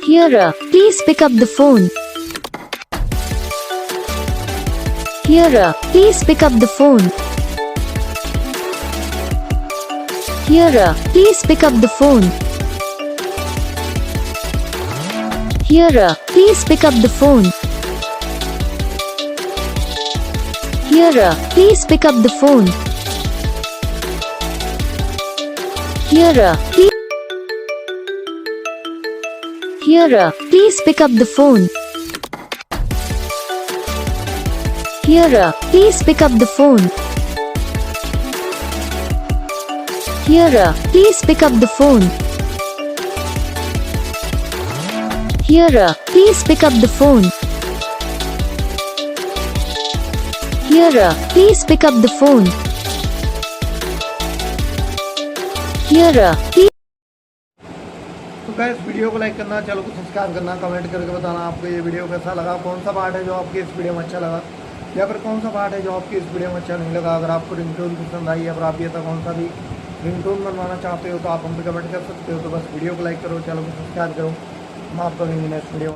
Hira, please pick up the phone. Hira, please pick up the phone. Hira, please pick up the phone. Hira, please pick up the phone. Hira, please pick up the phone. Hira, please. Hira, please pick up the phone. Hira, please pick up the phone. Hira, please pick up the phone. Hira, please pick up the phone. Hira, please pick up the phone. Hira, please. तो guys video को like करना, channel को subscribe करना, comment करके बताना आपको ये video कैसा लगा, कौन सा पार्ट है जो आपके इस वीडियो में अच्छा लगा या फिर कौन सा पार्ट है जो आपके इस वीडियो में अच्छा नहीं लगा। अगर आपको रिंगटोन पसंद आई या फिर आप ये था कौन सा भी रिंगटोन बनवाना चाहते हो तो आप हम पे कमेंट कर सकते हो। तो बस वीडियो को लाइक करो, चैनल को सब्सक्राइब करो। मैं आपका नेक्स्ट वीडियो